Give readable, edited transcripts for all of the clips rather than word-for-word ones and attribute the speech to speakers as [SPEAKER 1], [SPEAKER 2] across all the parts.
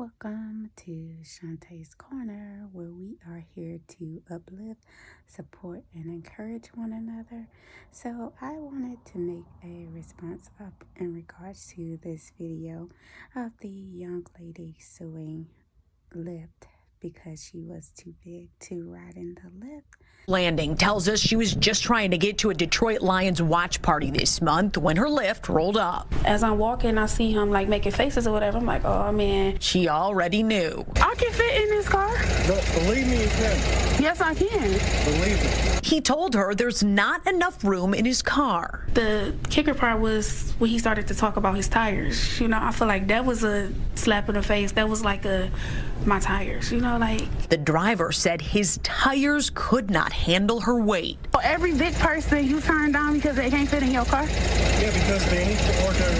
[SPEAKER 1] Welcome to Shantae's Corner, where we are here to uplift, support, and encourage one another. So, I wanted to make a response up in regards to this video of the young lady suing Lyft because she was too big to ride in the Lyft.
[SPEAKER 2] Landing tells us she was just trying to get to a Detroit Lions watch party this month when her Lyft rolled up.
[SPEAKER 3] As I'm walking, I see him like making faces or whatever. I'm like, oh man.
[SPEAKER 2] She already knew.
[SPEAKER 3] I can fit in this car.
[SPEAKER 4] No, believe me, you can.
[SPEAKER 3] Yes, I can.
[SPEAKER 4] Believe me.
[SPEAKER 2] He told her there's not enough room in his car.
[SPEAKER 3] The kicker part was when he started to talk about his tires. You know, I feel like that was a slap in the face. That was like my tires, you know, like.
[SPEAKER 2] The driver said his tires could not handle her weight.
[SPEAKER 3] For every big person you turn down because they can't fit in your car?
[SPEAKER 4] Yeah, because they need to order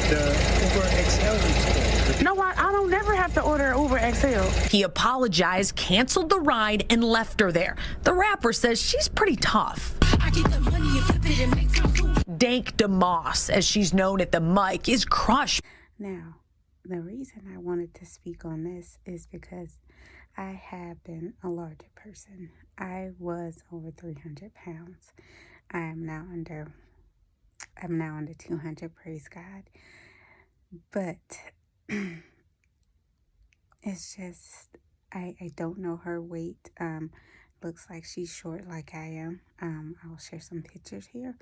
[SPEAKER 4] the Uber XL instead.
[SPEAKER 3] No, I don't never have to order Uber XL.
[SPEAKER 2] He apologized, canceled the ride, and left her there. The rapper says she's pretty tough.
[SPEAKER 5] I get the money and flip it and make some food.
[SPEAKER 2] Dank DeMoss, as she's known at the mic, is crushed.
[SPEAKER 1] Now, the reason I wanted to speak on this is because I have been a larger person. I was over 300 pounds. I'm now under 200, praise God. But it's just, I don't know her weight. Looks like she's short like I am. I'll share some pictures here.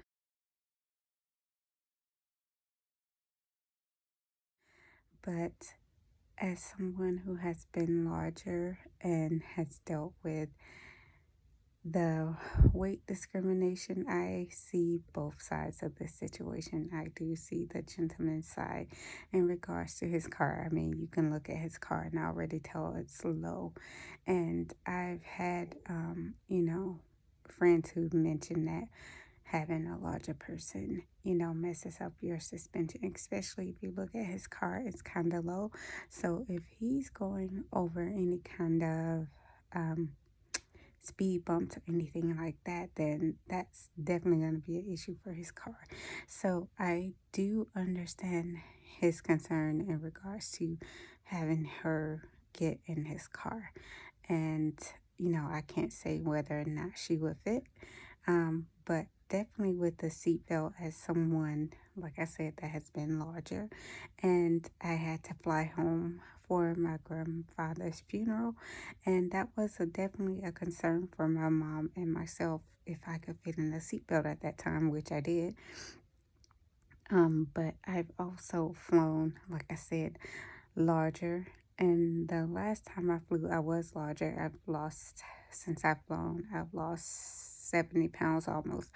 [SPEAKER 1] But as someone who has been larger and has dealt with the weight discrimination, I see both sides of this situation. I do see the gentleman's side in regards to his car. I mean, you can look at his car and already tell it's low. And I've had, friends who mentioned that having a larger person, messes up your suspension, especially if you look at his car, it's kind of low. So if he's going over any kind of speed bumps or anything like that, then that's definitely going to be an issue for his car. So I do understand his concern in regards to having her get in his car. And, I can't say whether or not she would fit, but definitely with the seatbelt as someone, like I said, that has been larger. And I had to fly home for my grandfather's funeral. And that was definitely a concern for my mom and myself if I could fit in a seatbelt at that time, which I did. But I've also flown, like I said, larger. And the last time I flew, I was larger. Since I've flown, I've lost 70 pounds almost.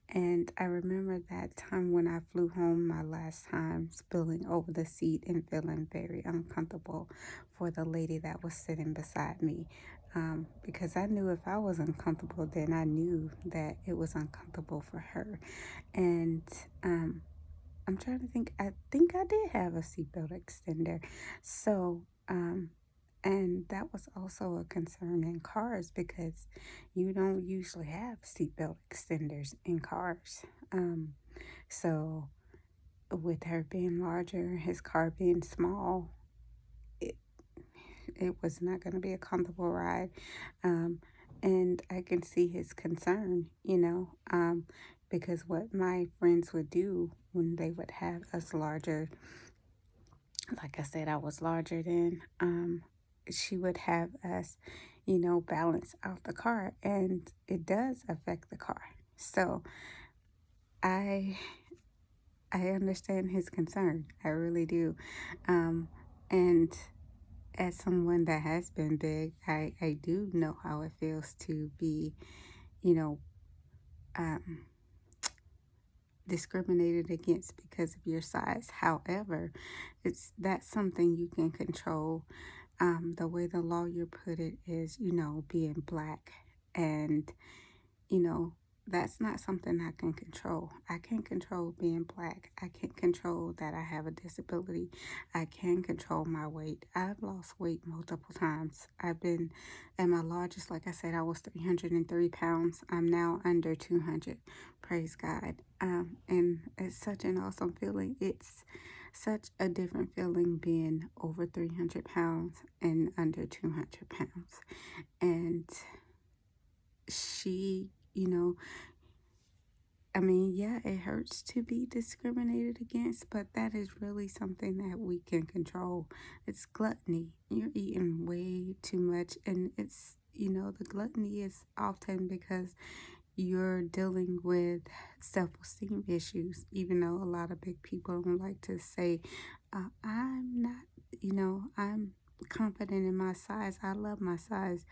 [SPEAKER 1] And I remember that time when I flew home my last time, spilling over the seat and feeling very uncomfortable for the lady that was sitting beside me. Because I knew if I was uncomfortable, then I knew that it was uncomfortable for her. And I'm trying to think. I think I did have a seatbelt extender. So, and that was also a concern in cars because you don't usually have seatbelt extenders in cars. So with her being larger, his car being small, it was not going to be a comfortable ride. And I can see his concern, because what my friends would do when they would have us larger, like I said, I was larger then, she would have us, balance out the car, and it does affect the car. So I understand his concern. I really do. And as someone that has been big, I do know how it feels to be, discriminated against because of your size. However, that's something you can control. The way the lawyer put it is, being black, and that's not something I can control. I can't control being black. I can't control that I have a disability. I can control my weight. I've lost weight multiple times. I've been at my largest, like I said, I was 303 pounds. I'm now under 200. Praise God. And it's such an awesome feeling. It's such a different feeling being over 300 pounds and under 200 pounds. And she, I mean, yeah, it hurts to be discriminated against, but that is really something that we can control. It's gluttony. You're eating way too much, and the gluttony is often because you're dealing with self-esteem issues, even though a lot of big people don't like to say, I'm not, I'm confident in my size. I love my size.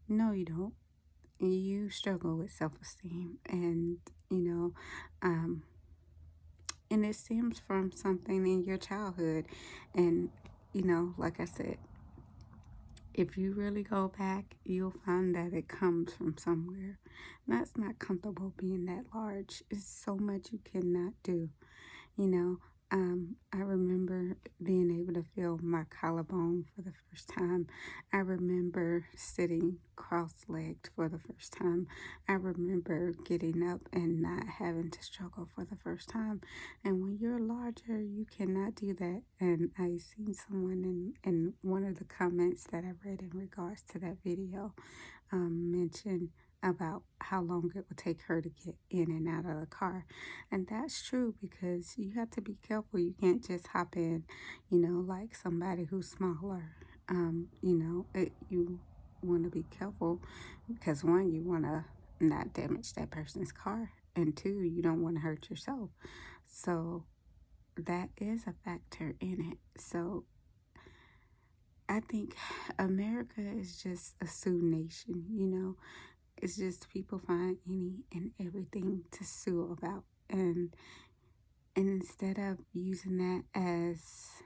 [SPEAKER 1] No, you don't. You struggle with self-esteem, and um and it stems from something in your childhood. And like I said, if you really go back, you'll find that it comes from somewhere. That's not comfortable being that large. It's so much you cannot do. You know, I remember being able to feel my collarbone for the first time. I remember sitting cross-legged for the first time. I remember getting up and not having to struggle for the first time. And when you're larger, you cannot do that. And I seen someone in one of the comments that I read in regards to that video mention about how long it would take her to get in and out of the car. And that's true, because you have to be careful. You can't just hop in, like somebody who's smaller. You want to be careful because, one, you want to not damage that person's car, and two, you don't want to hurt yourself. So that is a factor in it. So I think America is just a sue nation. It's just people find any and everything to sue about. And instead of using that as,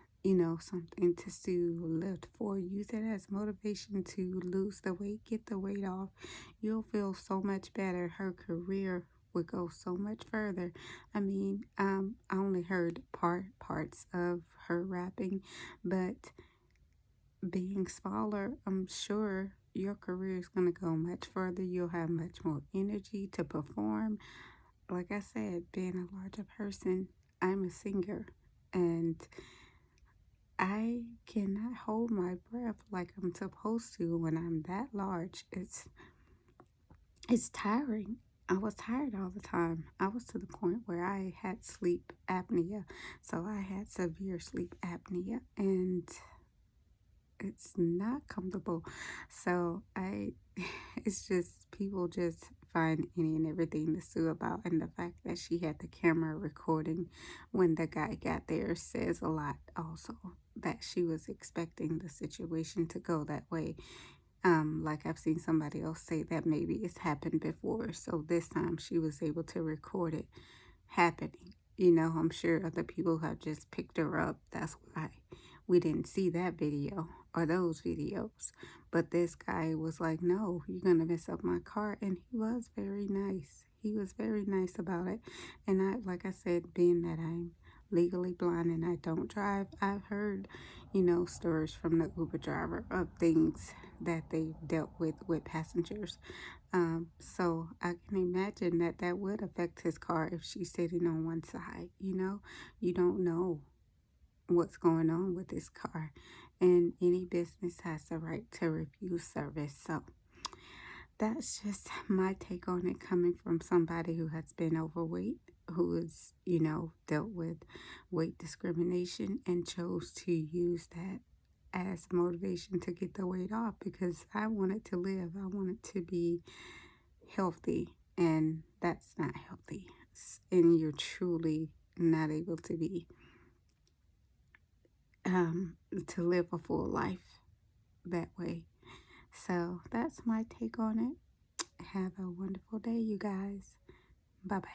[SPEAKER 1] something to sue Lyft for, use it as motivation to lose the weight, get the weight off. You'll feel so much better. Her career would go so much further. I mean, I only heard parts of her rapping, but being smaller, I'm sure your career is going to go much further. You'll have much more energy to perform. Like I said, being a larger person, I'm a singer, and I cannot hold my breath like I'm supposed to when I'm that large. It's tiring. I was tired all the time. I was to the point where I had sleep apnea. So I had severe sleep apnea, and it's not comfortable. So it's just, people just find any and everything to sue about. And the fact that she had the camera recording when the guy got there says a lot also, that she was expecting the situation to go that way. Like I've seen somebody else say that maybe it's happened before. So this time she was able to record it happening. I'm sure other people have just picked her up. That's why we didn't see that video or those videos. But this guy was like, no, you're going to mess up my car. And he was very nice. He was very nice about it. And like I said, being that I'm legally blind and I don't drive, I've heard, stories from the Uber driver of things that they've dealt with passengers. So I can imagine that would affect his car if she's sitting on one side. You don't know what's going on with this car, and any business has the right to refuse service. So that's just my take on it, coming from somebody who has been overweight, who has dealt with weight discrimination and chose to use that as motivation to get the weight off, because I wanted to live. I wanted to be healthy, and that's not healthy. And you're truly not able to be to live a full life that way. So that's my take on it. Have a wonderful day, you guys. Bye bye.